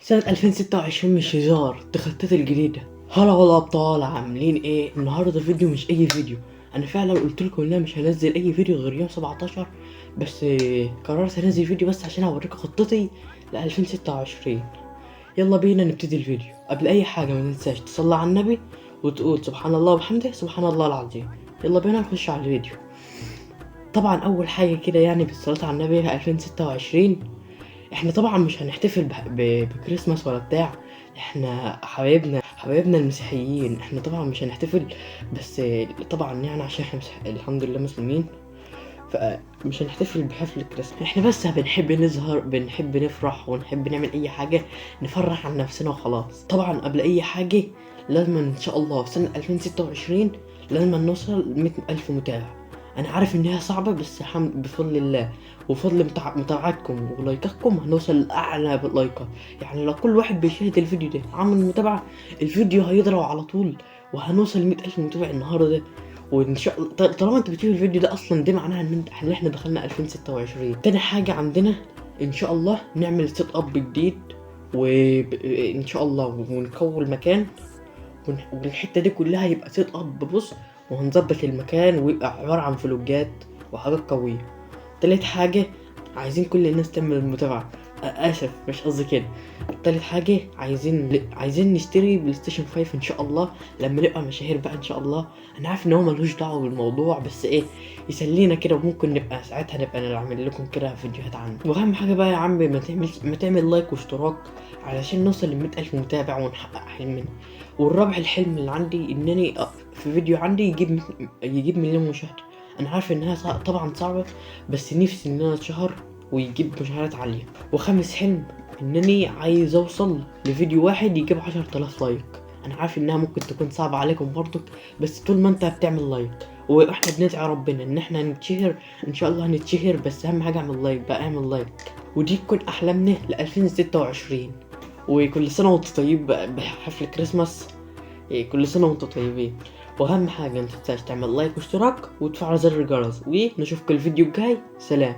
سنة 2026 مش هزار، التخطيط الجديدة. هلا والله ابطال، عاملين ايه؟ النهارده فيديو مش اي فيديو. انا فعلا قلت لكم ان انا مش هنزل اي فيديو غير يوم 17، بس قررت انزل فيديو بس عشان اوريكم خطتي ل 2026. يلا بينا نبتدي الفيديو. قبل اي حاجة ما تنساش تصلي على النبي وتقول سبحان الله وبحمده سبحان الله العظيم. يلا بينا نخش على الفيديو. طبعا اول حاجة كده يعني بالصلاة على النبي 2026، احنا طبعا مش هنحتفل بكريسماس ولا بتاع. احنا حبايبنا المسيحيين، احنا طبعا مش هنحتفل. بس طبعا يعني عشان احنا الحمد لله مسلمين، فمش هنحتفل بحفل الكريسماس. احنا بس بنحب نظهر، بنحب نفرح ونحب نعمل اي حاجة نفرح عن نفسنا وخلاص. طبعا قبل اي حاجة لازم ان شاء الله في سنة 2026 لازم نوصل 100 ألف متابع. انا عارف انها صعبة بس بفضل الله وفضل متابعتكم ولايكاتكم هنوصل لاعلى لايكات. يعني لو كل واحد بيشاهد الفيديو ده عمل متابعة، الفيديو هيضرب على طول وهنوصل 100 ألف متابع النهاردة. وان شاء الله طالما انت بتشوف الفيديو ده اصلا دي معناها ان احنا دخلنا 2026. تاني حاجة عندنا ان شاء الله نعمل سيت اب جديد، وان شاء الله ونكون مكان، والحتة دي كلها يبقى سيت اب. بص، وهنظبط المكان ويبقى عبارة عن فلوجات وحاجات قوية. تالت حاجة عايزين كل الناس تعمل المتابعة. اسف مش قصدي كده. تالت حاجة عايزين نشتري بلاي ستيشن 5 ان شاء الله لما نبقى مشاهير بقى ان شاء الله. انا عارف ان هو ملوش دعوة بالموضوع، بس ايه، يسلينا كده، وممكن نبقى ساعتها نبقى نعمل لكم كده فيديوهات عنه. واهم حاجة بقى يا عم، ما تعمل لايك واشتراك علشان نوصل ل 100 ألف متابع ونحقق حلمنا. والرابع الحلم اللي عندي انني في فيديو عندي يجيب مليون مشاهدة. انا عارف انها طبعا صعبة، بس نفسي ان انا اتشهر ويجيب مشاهدات عالية. وخامس حلم انني عايز اوصل لفيديو واحد يجيب 10,000 لايك. انا عارف انها ممكن تكون صعبة عليكم برضك، بس طول ما انت بتعمل لايك واحنا بندعي ربنا ان احنا نتشهر ان شاء الله هنتشهر. بس اهم حاجة اعمل لايك بقى، اعمل لايك. ودي تكون احلامنا ل 2026. وكل سنة وانت طيب بحفل كريسماس. كل سنة وانتم طيبين. واهم حاجة متنساش تعمل لايك واشتراك وتفعل زر الجرس، ونشوفكم الفيديو الجاي. سلام.